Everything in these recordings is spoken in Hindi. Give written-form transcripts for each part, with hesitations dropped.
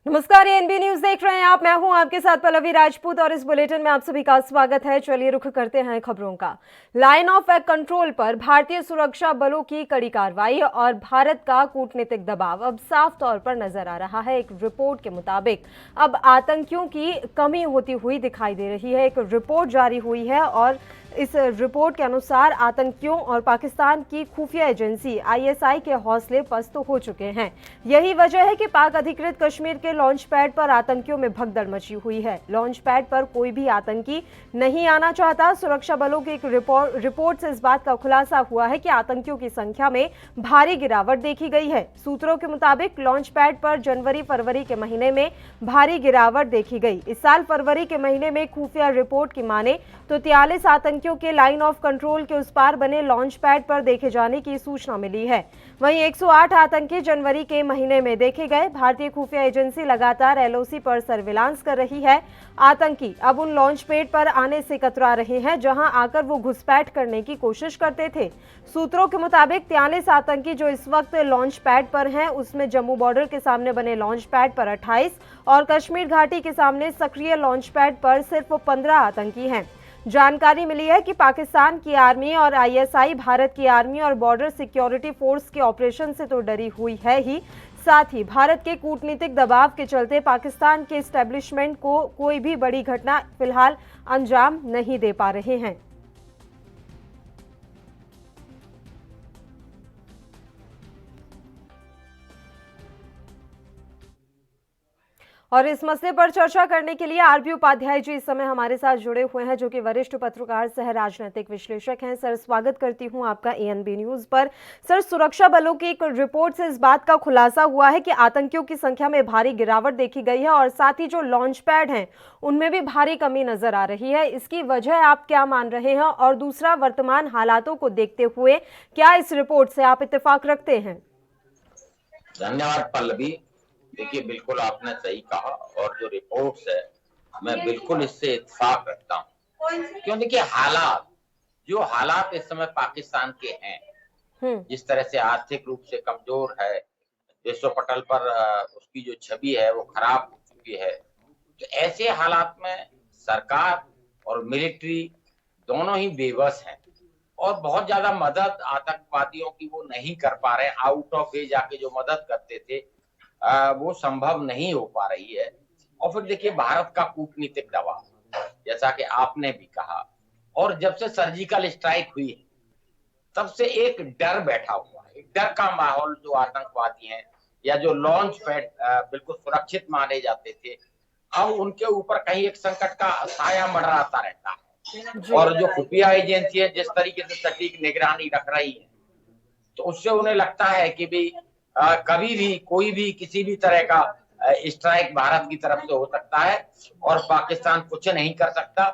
नमस्कार, एएनबी न्यूज देख रहे हैं आप। मैं हूं आपके साथ पल्लवी राजपूत और इस बुलेटिन में आप सभी का स्वागत है। चलिए रुख करते हैं खबरों का। लाइन ऑफ कंट्रोल पर भारतीय सुरक्षा बलों की कड़ी कार्रवाई और भारत का कूटनीतिक दबाव अब साफ तौर पर नजर आ रहा है। एक रिपोर्ट के मुताबिक अब आतंकियों की कमी होती हुई दिखाई दे रही है। एक रिपोर्ट जारी हुई है और इस रिपोर्ट के अनुसार आतंकियों और पाकिस्तान की खुफिया एजेंसी आईएसआई के हौसले पस्त हो चुके हैं। यही वजह है कि पाक अधिकृत कश्मीर के लॉन्च पैड पर आतंकियों में भगदड़ मची हुई है। लॉन्च पैड पर कोई भी आतंकी नहीं आना चाहता। सुरक्षा बलों की एक रिपोर्ट से इस बात का खुलासा हुआ है कि आतंकियों की संख्या में भारी गिरावट देखी गई है। सूत्रों के मुताबिक लॉन्च पैड पर जनवरी फरवरी के महीने में भारी गिरावट देखी गई। इस साल फरवरी के महीने में खुफिया रिपोर्ट की माने तो 43 आतंकियों के लाइन ऑफ कंट्रोल के उस पार बने लॉन्च पैड पर देखे जाने की सूचना मिली है। वहीं 108 आतंकी जनवरी के महीने में देखे गए। भारतीय खुफिया एजेंसी लगातार एलओसी पर सर्विलांस कर रही है। आतंकी अब उन लॉन्च पैड पर आने से कतरा रहे हैं जहां आकर वो घुसपैठ करने की कोशिश करते थे। सूत्रों के मुताबिक 43 आतंकी जो इस वक्त लॉन्च पैड पर हैं, उसमें जम्मू बॉर्डर के सामने बने लॉन्च पैड पर 28 और कश्मीर घाटी के सामने सक्रिय लॉन्च पैड पर सिर्फ 15 आतंकी हैं। जानकारी मिली है कि पाकिस्तान की आर्मी और आईएसआई भारत की आर्मी और बॉर्डर सिक्योरिटी फोर्स के ऑपरेशन से तो डरी हुई है ही, साथ ही भारत के कूटनीतिक दबाव के चलते पाकिस्तान के एस्टेब्लिशमेंट को कोई भी बड़ी घटना फिलहाल अंजाम नहीं दे पा रहे हैं। और इस मसले पर चर्चा करने के लिए आरबी उपाध्याय जी इस समय हमारे साथ जुड़े हुए हैं, जो कि वरिष्ठ पत्रकार सह राजनीतिक विश्लेषक हैं। सर, स्वागत करती हूं आपका एएनबी न्यूज पर। सर, सुरक्षा बलों की एक रिपोर्ट से इस बात का खुलासा हुआ है कि आतंकियों की संख्या में भारी गिरावट देखी गई है और साथ ही जो लॉन्च पैड हैं उनमें भी भारी कमी नजर आ रही है। इसकी वजह आप क्या मान रहे हैं? और दूसरा, वर्तमान हालातों को देखते हुए क्या इस रिपोर्ट से आप इत्तेफाक रखते हैं? धन्यवाद पल्लवी। देखिए, बिल्कुल आपने सही कहा और जो रिपोर्ट्स है मैं बिल्कुल इससे इत्तेफाक रखता हूँ। क्यों? देखिए, हालात इस समय पाकिस्तान के हैं, जिस तरह से आर्थिक रूप से कमजोर है, विश्व पटल पर उसकी जो छवि है वो खराब हो चुकी है। तो ऐसे हालात में सरकार और मिलिट्री दोनों ही बेबस हैं और बहुत ज्यादा मदद आतंकवादियों की वो नहीं कर पा रहे। आउट ऑफ वे जाके जो मदद करते थे वो संभव नहीं हो पा रही है। और फिर देखिए, भारत का कूटनीतिक दबाव, जैसा कि आपने भी कहा, और जब से सर्जिकल स्ट्राइक हुई है तब से एक डर बैठा हुआ है, एक डर का माहौल। जो आतंकवादी हैं या जो लॉन्च पैड बिल्कुल सुरक्षित माने जाते थे, अब उनके ऊपर कहीं एक संकट का साया मंडराता रहता है। और जो खुफिया एजेंसी है जिस तरीके से सटीक निगरानी रख रही है, तो उससे उन्हें लगता है कि भाई कभी भी कोई भी किसी भी तरह का स्ट्राइक भारत की तरफ से हो सकता है और पाकिस्तान कुछ नहीं कर सकता।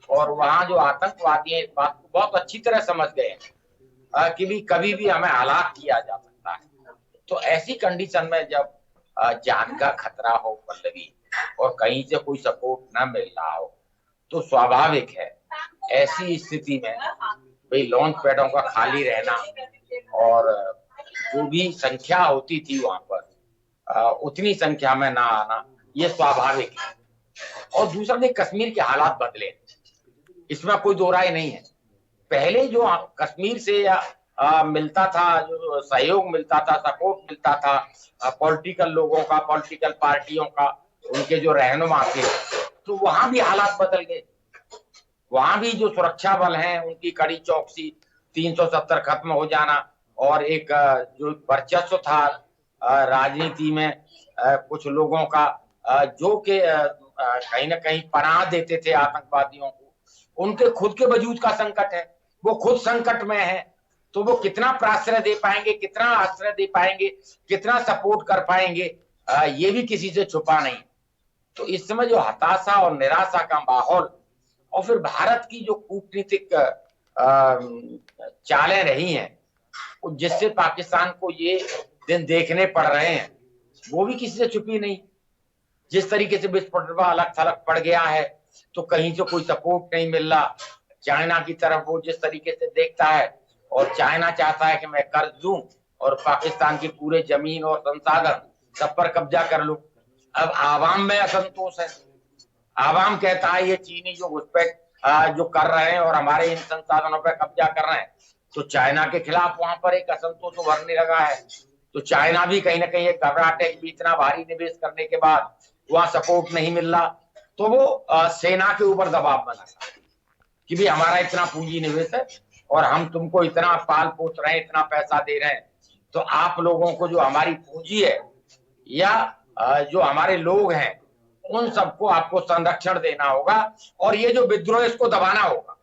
और वहां जो आतंकवादी हैं इस बात को बहुत अच्छी तरह समझ गए हैं कि भी कभी भी हमें हलाक किया जा सकता है। तो ऐसी कंडीशन में जब जान का खतरा हो पल्लवी, और कहीं से कोई सपोर्ट न मिल रहा हो, तो स्वाभाविक है ऐसी स्थिति में भाई लॉन्च पैडों का खाली रहना और जो भी संख्या होती थी वहां पर उतनी संख्या में ना आना, ये स्वाभाविक है। और दूसरा, देख, कश्मीर के हालात बदले, इसमें कोई दो राय नहीं है। पहले जो कश्मीर से मिलता था, जो सहयोग मिलता था, सपोर्ट मिलता था पॉलिटिकल लोगों का, पॉलिटिकल पार्टियों का, उनके जो रहनुमा थे, तो वहां भी हालात बदल गए। वहां भी जो सुरक्षा बल हैं उनकी कड़ी चौकसी, 370 खत्म हो जाना और एक जो वर्चस्व था राजनीति में कुछ लोगों का, जो कि कहीं ना कहीं पनाह देते थे आतंकवादियों को, उनके खुद के वजूद का संकट है। वो खुद संकट में है, तो वो कितना प्राश्रय दे पाएंगे, कितना आश्रय दे पाएंगे, कितना सपोर्ट कर पाएंगे, ये भी किसी से छुपा नहीं। तो इस समय जो हताशा और निराशा का माहौल, और फिर भारत की जो कूटनीतिक चालें रही हैं, जिससे पाकिस्तान को ये दिन देखने पड़ रहे हैं, वो भी किसी से छुपी नहीं। जिस तरीके से विस्फोट अलग थलग पड़ गया है, तो कहीं से कोई सपोर्ट नहीं मिल रहा। चाइना की तरफ वो जिस तरीके से देखता है, और चाइना चाहता है कि मैं कर्ज दूं और पाकिस्तान की पूरे जमीन और संसाधन सब पर कब्जा कर लूं। अब आवाम में असंतोष है। आवाम कहता है ये चीनी जो घुसपैठ जो कर रहे हैं और हमारे इन संसाधनों पर कब्जा कर रहे हैं, तो चाइना के खिलाफ वहां पर एक असंतोष उभरने लगा है। तो चाइना भी कहीं ना कहीं एक घबराहट है कि इतना भारी निवेश करने के बाद वहां सपोर्ट नहीं मिल रहा, तो वो सेना के ऊपर दबाव बना कि भी हमारा इतना पूंजी निवेश है और हम तुमको इतना पाल पोस रहे हैं, इतना पैसा दे रहे हैं, तो आप लोगों को जो हमारी पूंजी है या जो हमारे लोग हैं उन सबको आपको संरक्षण देना होगा और ये जो विद्रोह इसको दबाना होगा।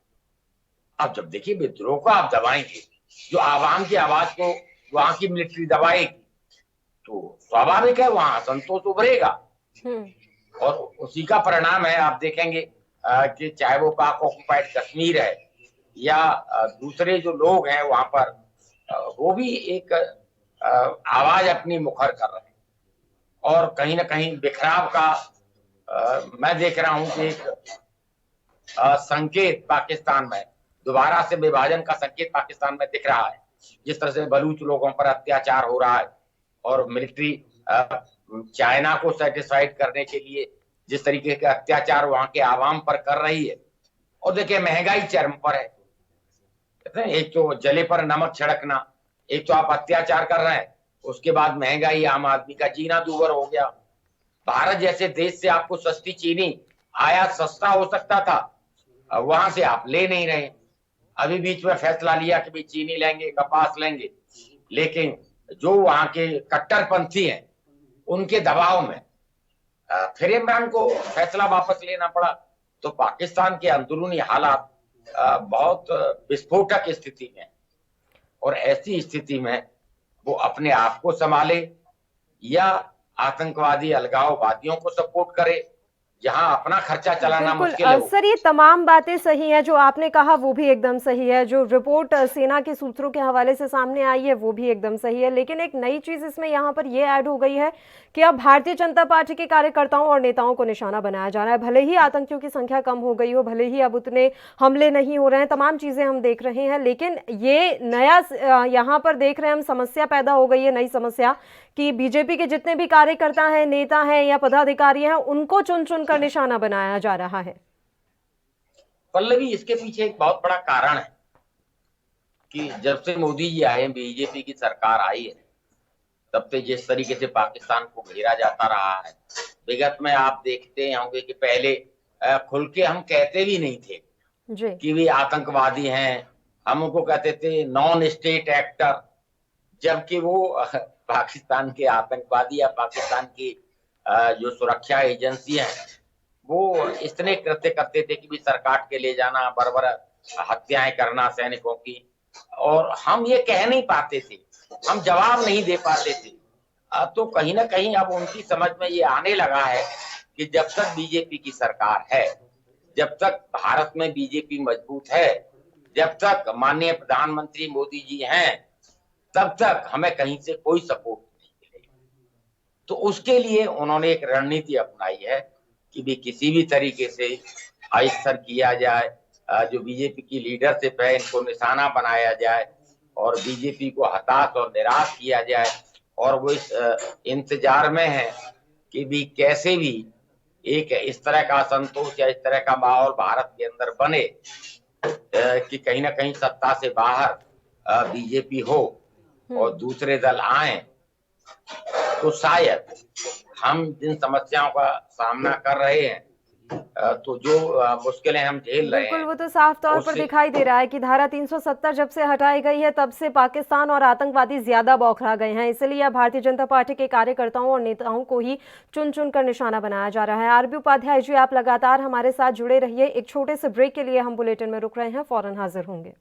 अब जब देखिए विद्रोह को आप दबाएंगे, जो आवाम की आवाज को वहां की मिलिट्री दबाएगी, तो स्वाभाविक है वहां असंतोष उभरेगा और उसी का परिणाम है। आप देखेंगे कि चाहे वो पाक ऑक्युपाइड कश्मीर है या दूसरे जो लोग हैं वहां पर, वो भी एक आवाज अपनी मुखर कर रहे हैं और कहीं ना कहीं बिखराव का मैं देख रहा हूं कि एक संकेत पाकिस्तान में, दोबारा से विभाजन का संकेत पाकिस्तान में दिख रहा है। जिस तरह से बलूच लोगों पर अत्याचार हो रहा है और मिलिट्री चाइना को सेटिस्फाइड करने के लिए जिस तरीके के अत्याचार वहां के आवाम पर कर रही है, और देखिए महंगाई चरम पर है। एक तो जले पर नमक छिड़कना, एक तो आप अत्याचार कर रहे हैं, उसके बाद महंगाई, आम आदमी का जीना दूभर हो गया। भारत जैसे देश से आपको सस्ती चीनी आयात सस्ता हो सकता था, वहां से आप ले नहीं रहे। अभी बीच में फैसला लिया कि भाई चीनी लेंगे, कपास लेंगे, लेकिन जो वहां के कट्टरपंथी हैं उनके दबाव में फिर इमरान को फैसला वापस लेना पड़ा। तो पाकिस्तान के अंदरूनी हालात बहुत विस्फोटक स्थिति में, और ऐसी स्थिति में वो अपने आप को संभाले या आतंकवादी अलगाववादियों को सपोर्ट करे, जहां अपना खर्चा चलाना मुश्किल है। सर, ये तमाम बातें सही हैं, जो आपने कहा वो भी एकदम सही है, जो रिपोर्ट सेना के सूत्रों के हवाले से सामने आई है वो भी एकदम सही है, लेकिन एक नई चीज इसमें यहाँ पर ये ऐड हो गई है कि अब भारतीय जनता पार्टी के कार्यकर्ताओं और नेताओं को निशाना बनाया जा रहा है। भले ही आतंकियों की संख्या कम हो गई हो, भले ही अब उतने हमले नहीं हो रहे हैं, तमाम चीजें हम देख रहे हैं, लेकिन ये नया यहाँ पर देख रहे हैं हम, समस्या पैदा हो गई है, नई समस्या, कि बीजेपी के जितने भी कार्यकर्ता हैं, नेता हैं या पदाधिकारी हैं, उनको चुन चुन कर निशाना बनाया जा रहा है। पल्लवी, इसके पीछे एक बहुत बड़ा कारण है कि जब से मोदी जी आए, बीजेपी की सरकार आई है, तब से जिस तरीके से पाकिस्तान को घेरा जाता रहा है। विगत में आप देखते होंगे कि पहले खुल के हम कहते भी नहीं थे जी कि वे आतंकवादी हैं, हम उनको कहते थे नॉन स्टेट एक्टर, जबकि वो पाकिस्तान के आतंकवादी या पाकिस्तान की जो सुरक्षा एजेंसियां हैं वो इतने कृत्य करते थे कि भी सर काट के ले जाना, बर्बर हत्याएं करना सैनिकों की, और हम ये कह नहीं पाते थे, हम जवाब नहीं दे पाते थे। तो कहीं ना कहीं अब उनकी समझ में ये आने लगा है कि जब तक बीजेपी की सरकार है, जब तक भारत में बीजेपी मजबूत है, जब तक माननीय प्रधानमंत्री मोदी जी हैं, तब तक हमें कहीं से कोई सपोर्ट नहीं मिलेगा। तो उसके लिए उन्होंने एक रणनीति अपनाई है कि भी किसी भी तरीके से आइस्तर किया जाए, जो बीजेपी की लीडरशिप है इनको निशाना बनाया जाए और बीजेपी को हताश और निराश किया जाए, और वो इस इंतजार में है कि भी कैसे भी एक इस तरह का असंतोष या इस तरह का माहौल भारत के अंदर बने कि कहीं ना कहीं सत्ता से बाहर बीजेपी हो और दूसरे दल आए, तो शायद हम जिन समस्याओं का सामना कर रहे हैं, तो जो मुश्किलें हम झेल रहे हैं, बिल्कुल वो तो साफ तौर पर दिखाई दे रहा है कि धारा 370 जब से हटाई गई है तब से पाकिस्तान और आतंकवादी ज्यादा बौखला गए हैं। इसलिए अब भारतीय जनता पार्टी के कार्यकर्ताओं और नेताओं को ही चुन चुन कर निशाना बनाया जा रहा है। आरबी उपाध्याय जी, आप लगातार हमारे साथ जुड़े रहिए। एक छोटे से ब्रेक के लिए हम बुलेटिन में रुक रहे हैं, फौरन हाजिर होंगे।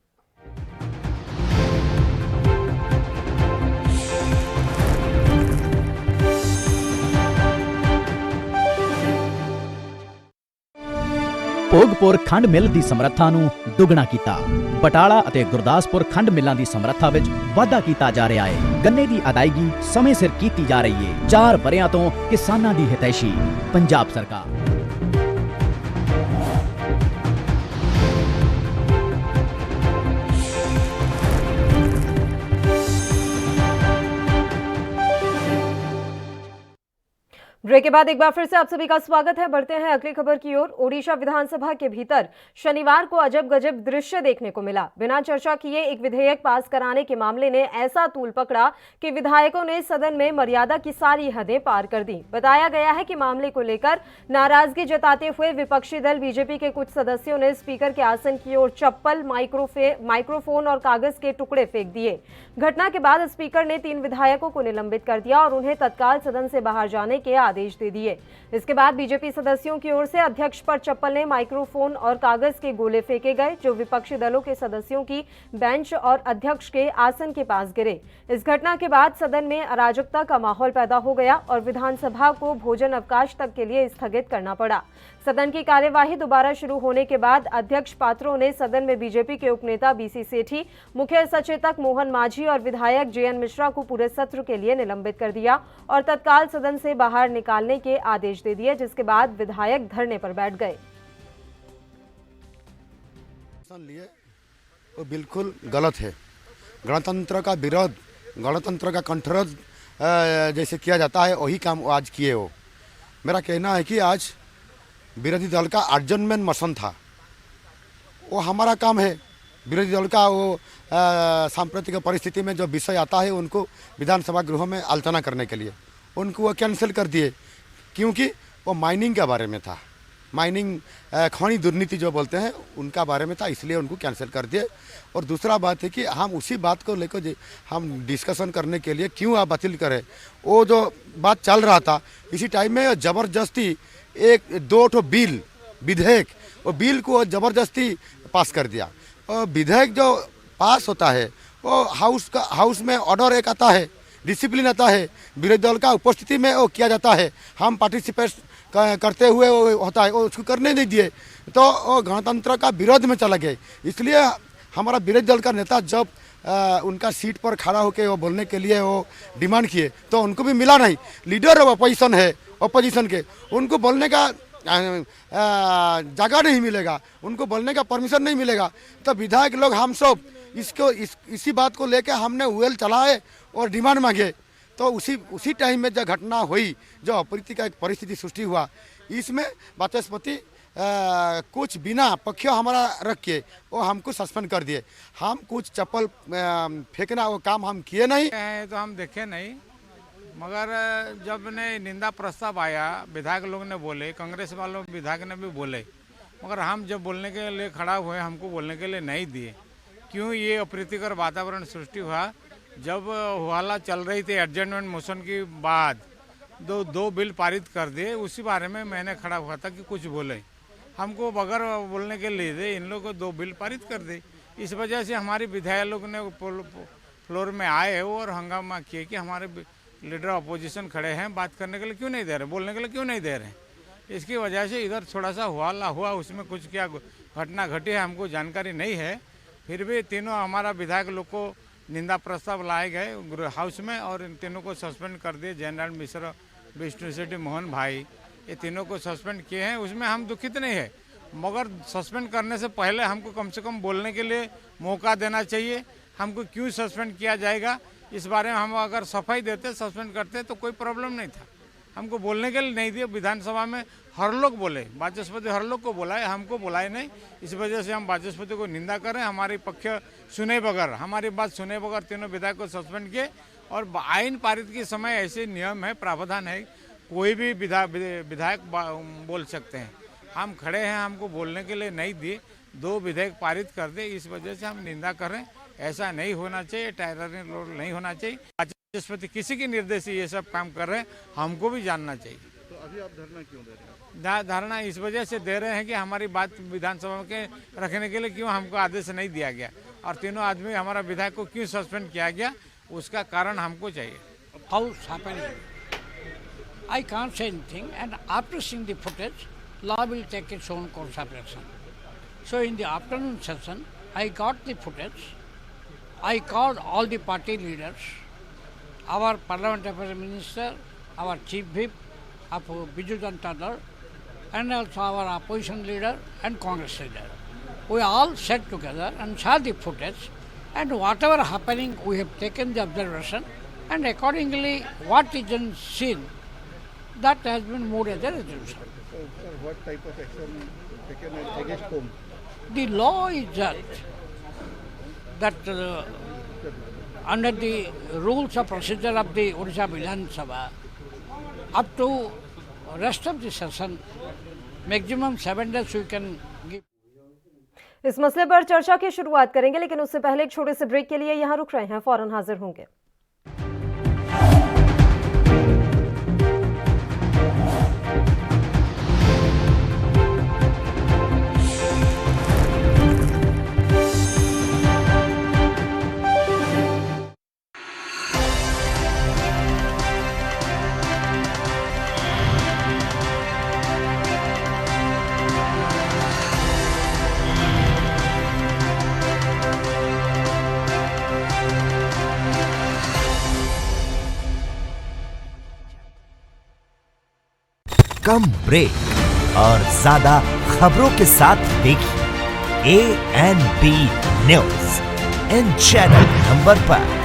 ਭੋਗਪੁਰ ਖੰਡ ਮਿੱਲ ਦੀ ਸਮਰੱਥਾ ਨੂੰ ਦੁੱਗਣਾ ਕੀਤਾ। ਬਟਾਲਾ ਅਤੇ ਗੁਰਦਾਸਪੁਰ ਖੰਡ ਮਿੱਲਾਂ ਦੀ ਸਮਰੱਥਾ ਵਿੱਚ ਵਾਧਾ ਕੀਤਾ ਜਾ ਰਿਹਾ ਹੈ। ਗੰਨੇ ਦੀ ਅਦਾਇਗੀ ਸਮੇਂ ਸਿਰ ਕੀਤੀ ਜਾ ਰਹੀ ਹੈ। 4 ਵਰ੍ਹਿਆਂ ਤੋਂ ਕਿਸਾਨਾਂ ਦੀ ਹਿਤੈਸ਼ੀ ਪੰਜਾਬ ਸਰਕਾਰ। ब्रेक के बाद एक बार फिर से आप सभी का स्वागत है। बढ़ते हैं अगली खबर की ओर। ओडिशा विधानसभा के भीतर शनिवार को अजब गजब दृश्य देखने को मिला। बिना चर्चा किए एक विधेयक पास कराने के मामले ने ऐसा तूल पकड़ा कि विधायकों ने सदन में मर्यादा की सारी हदें पार कर दी। बताया गया है कि मामले को लेकर नाराजगी जताते हुए विपक्षी दल बीजेपी के कुछ सदस्यों ने स्पीकर के आसन की ओर चप्पल, माइक्रोफोन और कागज के टुकड़े फेंक दिए। घटना के बाद स्पीकर ने 3 विधायकों को निलंबित कर दिया और उन्हें तत्काल सदन से बाहर जाने के आदेश दे दिए। इसके बाद बीजेपी सदस्यों की ओर से अध्यक्ष पर चप्पल ने माइक्रोफोन और कागज के गोले फेंके गए, जो विपक्षी दलों के सदस्यों की बेंच और अध्यक्ष के आसन के पास गिरे। इस घटना के बाद सदन में अराजकता का माहौल पैदा हो गया और विधानसभा को भोजन अवकाश तक के लिए स्थगित करना पड़ा। सदन की कार्यवाही दोबारा शुरू होने के बाद अध्यक्ष पात्रों ने सदन में बीजेपी के उपनेता बीसी सेठी, मुख्य सचेतक मोहन माझी और विधायक जेएन मिश्रा को पूरे सत्र के लिए निलंबित कर दिया और तत्काल सदन से बाहर निकालने के आदेश दे दिए, जिसके बाद विधायक धरने पर बैठ गए। लिए वो बिल्कुल गलत है। गणतंत्र का विरोध, गणतंत्र का कंठरोध जैसे किया जाता है वही काम आज किए हो। मेरा कहना है कि आज विरोधी दल का एडजर्नमेंट मोशन था, वो हमारा काम है। विरोधी दल का वो सांप्रतिक परिस्थिति में जो विषय आता है उनको विधानसभा गृह में आलोचना करने के लिए उनको वो कैंसिल कर दिए, क्योंकि वो माइनिंग के बारे में था। माइनिंग खनी दुर्नीति जो बोलते हैं उनका बारे में था, इसलिए उनको कैंसिल कर दिए। और दूसरा बात है कि हम उसी बात को लेकर हम डिस्कशन करने के लिए क्यों आप बातिल करें। वो जो बात चल रहा था इसी टाइम में ज़बरदस्ती 1-2 बिल विधेयक, वो बिल को ज़बरदस्ती पास कर दिया। और विधेयक जो पास होता है वो हाउस में ऑर्डर एक आता है, डिसिप्लिन आता है, विरोधी दल का उपस्थिति में वो किया जाता है, हम पार्टिसिपेट करते हुए वो होता है, वो उसको करने नहीं दिए तो वो गणतंत्र का विरोध में चला गया। इसलिए हमारा विरोधी दल का नेता जब उनका सीट पर खड़ा होकर वो बोलने के लिए वो डिमांड किए तो उनको भी मिला नहीं। लीडर ऑफ अपोजिशन है, अपोजिशन के, उनको बोलने का जगह नहीं मिलेगा, उनको बोलने का परमिशन नहीं मिलेगा। तो विधायक लोग हम सब इसी बात को लेकर हमने वेल चलाए और डिमांड मांगे। तो उसी टाइम में जो घटना हुई, जो अप्रीतिकर एक परिस्थिति सृष्टि हुआ, इसमें वाचस्पति कुछ बिना पक्ष हमारा रख के वो हमको सस्पेंड कर दिए। हम कुछ चप्पल फेंकना वो काम हम किए नहीं है तो हम देखे नहीं, मगर जब ने निंदा प्रस्ताव आया, विधायक लोग ने बोले, कांग्रेस वालों विधायक ने भी बोले, मगर हम जब बोलने के लिए खड़ा हुए हमको बोलने के लिए नहीं दिए। क्यों ये अप्रीतिकर वातावरण सृष्टि हुआ? जब हवाला चल रही थी एडजर्नमेंट मोशन के बाद दो बिल पारित कर दिए, उसी बारे में मैंने खड़ा हुआ था कि कुछ बोले। हमको बगैर बोलने के लिए दे इन लोगों को 2 बिल पारित कर दे। इस वजह से हमारे विधायक लोग ने फ्लोर में आए और हंगामा किए कि हमारे लीडर अपोजिशन खड़े हैं, बात करने के लिए क्यों नहीं दे रहे, बोलने के लिए क्यों नहीं दे रहे। इसकी वजह से इधर थोड़ा सा हवाला हुआ, उसमें कुछ क्या घटना घटी है हमको जानकारी नहीं है। फिर भी तीनों हमारा विधायक लोग को निंदा प्रस्ताव लाए गए हाउस में और इन तीनों को सस्पेंड कर दिए। जेएन मिश्रा, विष्णु सेठी, मोहन भाई, ये तीनों को सस्पेंड किए हैं। उसमें हम दुखित नहीं है, मगर सस्पेंड करने से पहले हमको कम से कम बोलने के लिए मौका देना चाहिए। हमको क्यों सस्पेंड किया जाएगा इस बारे में हम अगर सफाई देते, सस्पेंड करते तो कोई प्रॉब्लम नहीं था। हमको बोलने के लिए नहीं दिए। विधानसभा में हर लोग बोले, वाचस्पति हर लोग को बुलाए, हमको बुलाए नहीं। इस वजह से हम वाचस्पति को निंदा करें, हमारी पक्ष सुने बगैर, हमारी बात सुने बगैर तीनों विधायक को सस्पेंड किए। और आईन पारित के समय ऐसे नियम है, प्रावधान है, कोई भी विधायक बोल सकते हैं। हम खड़े हैं, हमको बोलने के लिए नहीं दिए, 2 विधेयक पारित कर दे, इस वजह से हम निंदा करें। ऐसा नहीं होना चाहिए, टायरनी नहीं होना चाहिए। वाचस्पति किसी के निर्देश से ये सब काम कर रहे हैं, हमको भी जानना चाहिए। तो अभी आप धरना क्यों दे रहे हैं? धरना इस वजह से दे रहे हैं कि हमारी बात विधानसभा के रखने के लिए क्यों हमको आदेश नहीं दिया गया और तीनों आदमी हमारा विधायक को क्यों सस्पेंड किया गया, उसका कारण हमको चाहिए। House happening. I can't say anything, and after seeing the footage, law will take its own course of action. So in the afternoon session, I got the footage. I called all the party leaders, our Parliament Affairs Minister, our Chief Whip of Biju Janata Dal, and also our opposition leader and Congress leader. We all sat together and saw the footage, and whatever happening, we have taken the observation, and accordingly, what is in seen, That has been moved as a resolution. So, sir, what type of action taken against whom? The law is that under the rules of procedure of the Odisha Vidhan Sabha, up to rest of the session, maximum 7 days we can give. इस मसले पर चर्चा की शुरुआत करेंगे, लेकिन उससे पहले एक छोटे से ब्रेक के लिए यहाँ रुक रहे हैं, फौरन हाजिर होंगे। कम ब्रेक और ज्यादा खबरों के साथ देखिए ANB news in channel number पर।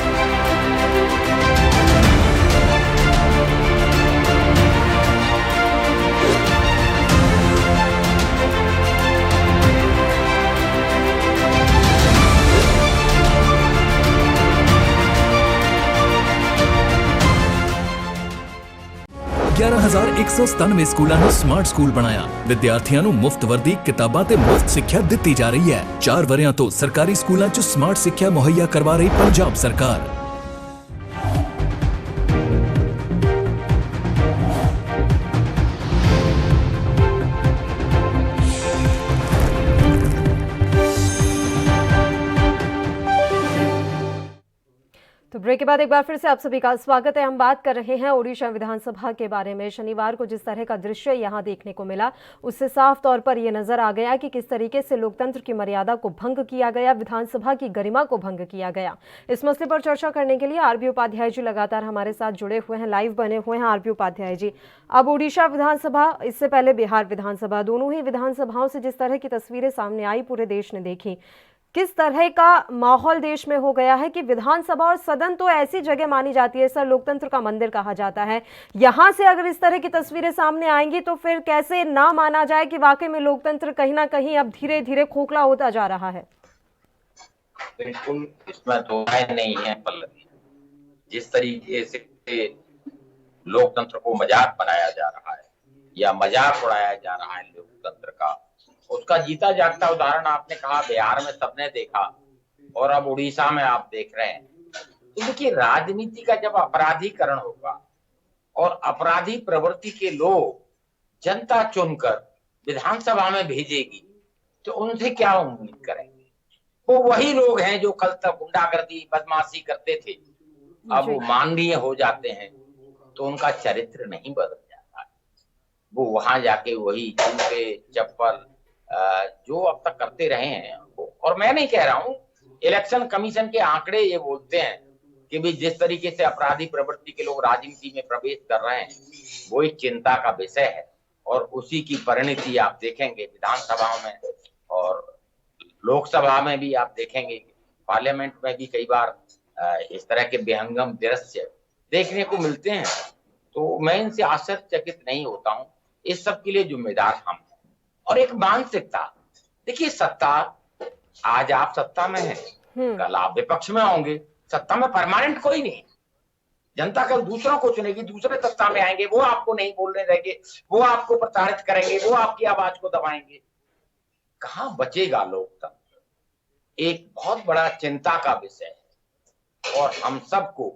ਸਕੂਲਾਂ ਨੂੰ ਸਮਾਰਟ ਸਕੂਲ ਬਣਾਇਆ। ਵਿਦਿਆਰਥੀਆਂ ਨੂੰ ਮੁਫਤ ਵਰਦੀ, ਕਿਤਾਬਾਂ ਤੇ ਮੁਫਤ ਸਿੱਖਿਆ ਦਿੱਤੀ ਜਾ ਰਹੀ ਹੈ। 4 ਵਰਿਆਂ ਤੋਂ ਸਰਕਾਰੀ ਸਕੂਲਾਂ 'ਚ ਸਮਾਰਟ ਸਿੱਖਿਆ ਮੁਹੱਈਆ ਕਰਵਾ ਰਹੀ ਪੰਜਾਬ ਸਰਕਾਰ। तो ब्रेक के बाद एक बार फिर से आप सभी का स्वागत है। हम बात कर रहे हैं ओडिशा विधानसभा के बारे में। शनिवार को जिस तरह का दृश्य यहां देखने को मिला, उससे साफ तौर पर यह नजर आ गया कि किस तरीके से लोकतंत्र की मर्यादा को भंग किया गया, विधानसभा की गरिमा को भंग किया गया। इस मसले पर चर्चा करने के लिए आरबी उपाध्याय जी लगातार हमारे साथ जुड़े हुए हैं, लाइव बने हुए हैं। आरबी उपाध्याय जी, अब ओडिशा विधानसभा, इससे पहले बिहार विधानसभा, दोनों ही विधानसभाओं से जिस तरह की तस्वीरें सामने आई, पूरे देश ने देखी, किस तरह का माहौल देश में हो गया है कि विधानसभा और सदन तो ऐसी जगह मानी जाती है सर, लोकतंत्र का मंदिर कहा जाता है, यहां से अगर इस तरह की तस्वीरें सामने आएंगी तो फिर कैसे ना माना जाए कि वाकई में लोकतंत्र कहीं ना कहीं अब धीरे धीरे खोखला होता जा रहा है। बिल्कुल, इसमें दो राय नहीं है पल्लवी। जिस तरीके से लोकतंत्र को मजाक बनाया जा रहा है या मजाक उड़ाया जा रहा है लोकतंत्र का, उसका जीता जागता उदाहरण आपने कहा बिहार में सबने देखा और अब उड़ीसा में आप देख रहे हैं। तो देखिए, राजनीति का जब अपराधीकरण होगा और अपराधी प्रवृत्ति के लोग जनता चुनकर विधानसभा में भेजेगी तो उनसे क्या उम्मीद करेंगे? वो वही लोग हैं जो कल तक गुंडागर्दी बदमाशी करते थे, अब वो माननीय हो जाते हैं तो उनका चरित्र नहीं बदल जाता है। वो वहां जाके वही जूते चप्पल जो अब तक करते रहे हैं। और मैं नहीं कह रहा हूं, इलेक्शन कमीशन के आंकड़े ये बोलते हैं कि भी जिस तरीके से अपराधी प्रवृत्ति के लोग राजनीति में प्रवेश कर रहे हैं वो एक चिंता का विषय है और उसी की परिणति आप देखेंगे विधानसभाओं में और लोकसभा में भी आप देखेंगे। पार्लियामेंट में भी कई बार इस तरह के बेहंगम दृश्य देखने को मिलते हैं। तो मैं इनसे आश्चर्यचकित नहीं होता हूं। इस सब के लिए जिम्मेदार हम हैं। और एक मानसिकता, देखिए, सत्ता, आज आप सत्ता में हैं, कल आप विपक्ष में होंगे। सत्ता में परमानेंट कोई नहीं। जनता कल दूसरों को चुनेगी, दूसरे सत्ता में आएंगे, वो आपको नहीं बोलने देंगे, वो आपको प्रताड़ित करेंगे, वो आपकी आवाज को दबाएंगे। कहां बचेगा लोकतंत्र? एक बहुत बड़ा चिंता का विषय है और हम सबको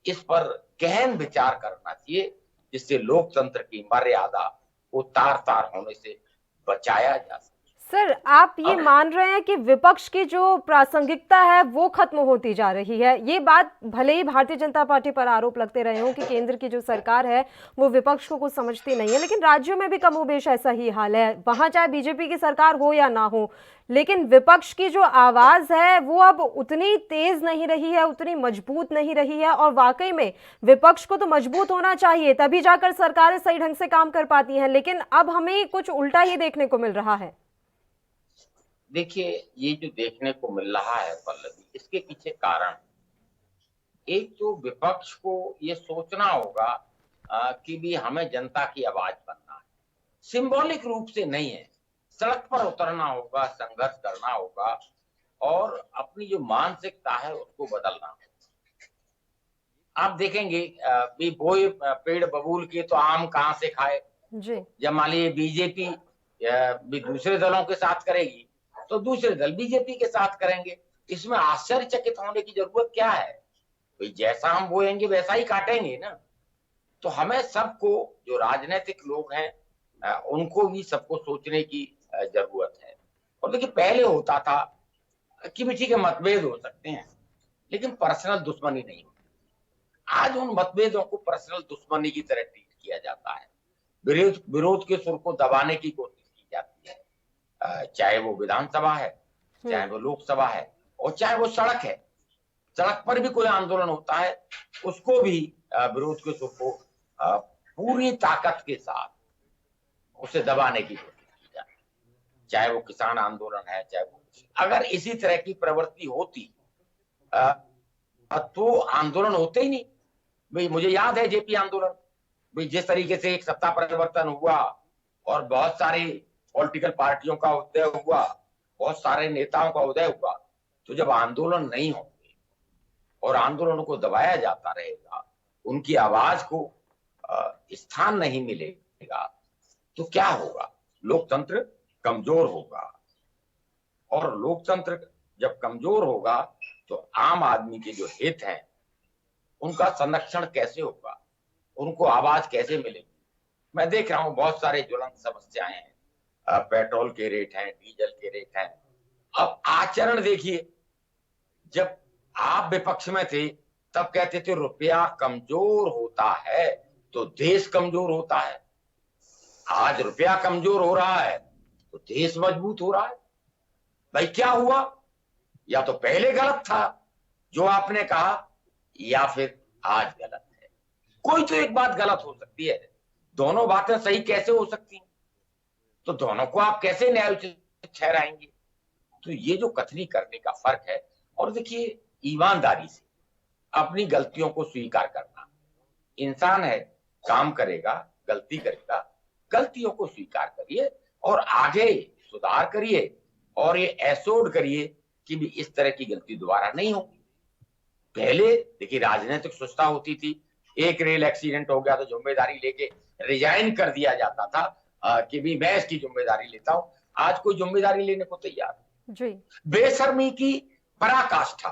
इस पर गहन विचार करना चाहिए, जिससे लोकतंत्र की मर्यादा को तार तार होने से बचाया जा सके। सर, आप ये मान रहे हैं कि विपक्ष की जो प्रासंगिकता है वो खत्म होती जा रही है। ये बात भले ही भारतीय जनता पार्टी पर आरोप लगते रहे हों कि केंद्र की जो सरकार है वो विपक्ष को कुछ समझती नहीं है, लेकिन राज्यों में भी कमोबेश ऐसा ही हाल है, वहां चाहे बीजेपी की सरकार हो या ना हो। लेकिन विपक्ष की जो आवाज है वो अब उतनी तेज नहीं रही है, उतनी मजबूत नहीं रही है। और वाकई में विपक्ष को तो मजबूत होना चाहिए, तभी जाकर सरकारें सही ढंग से काम कर पाती हैं, लेकिन अब हमें कुछ उल्टा ही देखने को मिल रहा है। देखिए, ये जो देखने को मिल रहा है पल्लवी, इसके पीछे कारण, एक तो विपक्ष को ये सोचना होगा कि भी हमें जनता की आवाज बनना है, सिंबॉलिक रूप से नहीं है। सड़क पर उतरना होगा, संघर्ष करना होगा और अपनी जो मानसिकता है उसको बदलना होगा। आप देखेंगे भी बोए पेड़ बबूल के तो आम कहाँ से खाए। जी। जब मान लीजिए बीजेपी भी दूसरे दलों के साथ करेगी तो दूसरे दल बीजेपी के साथ करेंगे, इसमें आश्चर्यचकित होने की जरूरत क्या है? भाई जैसा हम बोएंगे वैसा ही काटेंगे ना। तो हमें सबको, जो राजनीतिक लोग हैं उनको भी सबको सोचने की जरूरत है। और देखिए पहले होता था कि भी ठीक है मतभेद हो सकते हैं लेकिन पर्सनल दुश्मनी नहीं होती। आज उन मतभेदों को पर्सनल दुश्मनी की तरह ट्रीट किया जाता है, विरोध के सुर को दबाने की कोशिश की जाती है, चाहे वो विधानसभा है, चाहे वो लोकसभा है और चाहे वो सड़क है। सड़क पर भी कोई आंदोलन होता है उसको भी विरोध के सुर को पूरी ताकत के साथ उसे दबाने की कोशिश की जाती है, चाहे वो किसान आंदोलन है, चाहे वो। अगर इसी तरह की प्रवृत्ति होती तो आंदोलन होते ही नहीं। भाई मुझे याद है जेपी आंदोलन, भाई जिस तरीके से एक सत्ता परिवर्तन हुआ और बहुत सारी पॉलिटिकल पार्टियों का उदय हुआ, बहुत सारे नेताओं का उदय हुआ, तो जब आंदोलन नहीं होंगे और आंदोलनों को दबाया जाता रहेगा, उनकी आवाज को स्थान नहीं मिलेगा, तो क्या होगा? लोकतंत्र कमजोर होगा और लोकतंत्र जब कमजोर होगा तो आम आदमी के जो हित हैं उनका संरक्षण कैसे होगा, उनको आवाज कैसे मिलेगी? मैं देख रहा हूं बहुत सारे ज्वलंत समस्याएं हैं, पेट्रोल के रेट हैं, डीजल के रेट हैं। अब आचरण देखिए, जब आप विपक्ष में थे तब कहते थे रुपया कमजोर होता है तो देश कमजोर होता है। आज रुपया कमजोर हो रहा है तो देश मजबूत हो रहा है। भाई क्या हुआ? या तो पहले गलत था जो आपने कहा या फिर आज गलत है। कोई तो एक बात गलत हो सकती है, दोनों बातें सही कैसे हो सकती हैं? तो दोनों को आप कैसे न्यायोचित ठहराएंगे? तो ये जो कथनी करने का फर्क है। और देखिए ईमानदारी से अपनी गलतियों को स्वीकार करना, इंसान है, काम करेगा, गलती करेगा, गलतियों को स्वीकार करिए और आगे सुधार करिए और ये एश्योर्ड करिए कि भी इस तरह की गलती दोबारा नहीं होगी। पहले देखिए राजनीतिक सुस्ता होती थी, एक रेल एक्सीडेंट हो गया तो जिम्मेदारी लेके रिजाइन कर दिया जाता था कि भी मैं इसकी जिम्मेदारी लेता हूं। आज कोई जिम्मेदारी लेने को तैयार जी। बेशर्मी की पराकाष्ठा,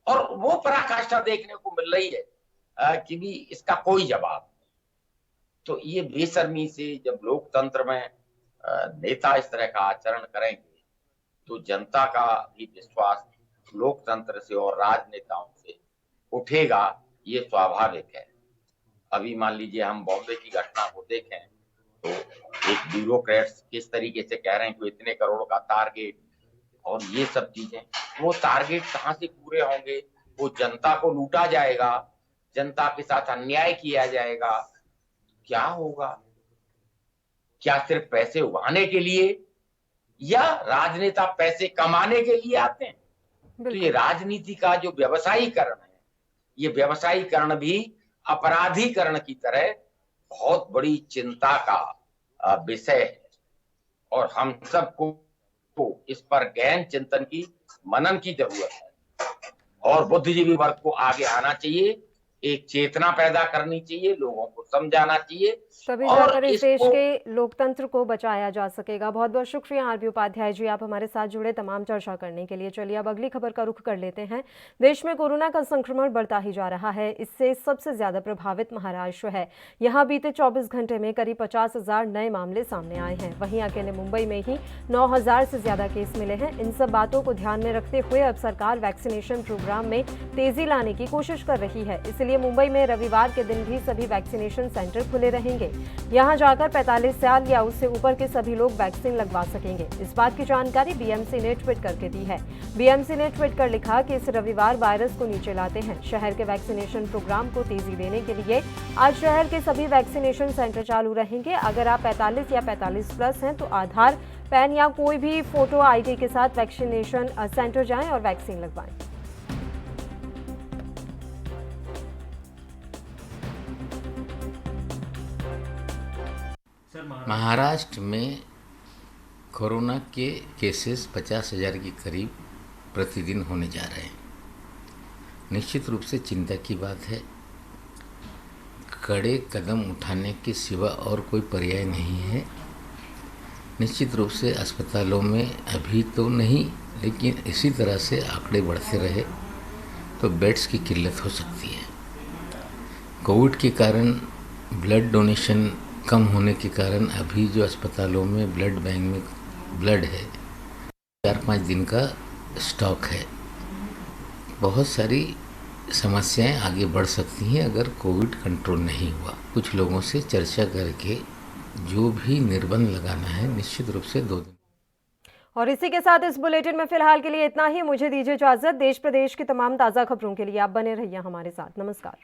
और वो पराकाष्ठा देखने को मिल रही है कि भी इसका कोई जवाब। तो ये बेशर्मी से जब लोकतंत्र में नेता इस तरह का आचरण करेंगे तो जनता का भी विश्वास लोकतंत्र से और राजनेताओं से उठेगा, ये स्वाभाविक है। अभी मान लीजिए हम बॉम्बे की घटना को देखें तो एक ब्यूरोक्रेट्स किस तरीके से कह रहे हैं कि इतने करोड़ का टारगेट और ये सब चीजें, वो टारगेट कहाँ से पूरे होंगे? वो जनता को लूटा जाएगा, जनता के साथ अन्याय किया जाएगा। क्या होगा? क्या सिर्फ पैसे उगाने के लिए या राजनेता पैसे कमाने के लिए आते हैं? तो ये राजनीति का जो व्यवसायीकरण है, ये व्यवसायीकरण भी अपराधीकरण की तरह बहुत बड़ी चिंता का विषय है और हम सबको इस पर गहन चिंतन की, मनन की जरूरत है और बुद्धिजीवी वर्ग को आगे आना चाहिए, एक चेतना पैदा करनी चाहिए, लोगों को समझाना चाहिए, तभी जाकर इस देश के लोकतंत्र को बचाया जा सकेगा। बहुत बहुत शुक्रिया आरबी उपाध्याय जी, आप हमारे साथ जुड़े तमाम चर्चा करने के लिए। चलिए अब अगली खबर का रुख कर लेते हैं। देश में कोरोना का संक्रमण बढ़ता ही जा रहा है, इससे सबसे ज्यादा प्रभावित महाराष्ट्र है। यहाँ बीते 24 घंटे में करीब 50,000 नए मामले सामने आए हैं। वहीं अकेले मुंबई में ही 9,000 से ज्यादा केस मिले हैं। इन सब बातों को ध्यान में रखते हुए अब सरकार वैक्सीनेशन प्रोग्राम में तेजी लाने की कोशिश कर रही है। इसलिए मुंबई में रविवार के दिन भी सभी वैक्सीनेशन सेंटर खुले रहेंगे। यहां जाकर 45 साल या उससे ऊपर के सभी लोग वैक्सीन लगवा सकेंगे। इस बात की जानकारी बीएमसी ने ट्वीट करके दी है। बीएमसी ने ट्वीट कर लिखा कि इस रविवार वायरस को नीचे लाते हैं। शहर के वैक्सीनेशन प्रोग्राम को तेजी देने के लिए आज शहर के सभी वैक्सीनेशन सेंटर चालू रहेंगे। अगर आप 45 या 45 प्लस हैं तो आधार, पैन या कोई भी फोटो आईडी के साथ वैक्सीनेशन सेंटर जाएं और वैक्सीन लगवाएं। महाराष्ट्र में कोरोना के केसेस 50,000 के करीब प्रतिदिन होने जा रहे हैं। निश्चित रूप से चिंता की बात है। कड़े कदम उठाने के सिवा और कोई पर्याय नहीं है। निश्चित रूप से अस्पतालों में अभी तो नहीं, लेकिन इसी तरह से आंकड़े बढ़ते रहे तो बेड्स की किल्लत हो सकती है। कोविड के कारण ब्लड डोनेशन कम होने के कारण अभी जो अस्पतालों में ब्लड बैंक में ब्लड है 4-5 दिन का स्टॉक है। बहुत सारी समस्याएं आगे बढ़ सकती हैं अगर कोविड कंट्रोल नहीं हुआ। कुछ लोगों से चर्चा करके जो भी निर्बंध लगाना है निश्चित रूप से 2 दिन। और इसी के साथ इस बुलेटिन में फिलहाल के लिए इतना ही। मुझे दीजिए इजाजत। देश प्रदेश की तमाम ताज़ा खबरों के लिए आप बने रहिए हमारे साथ। नमस्कार।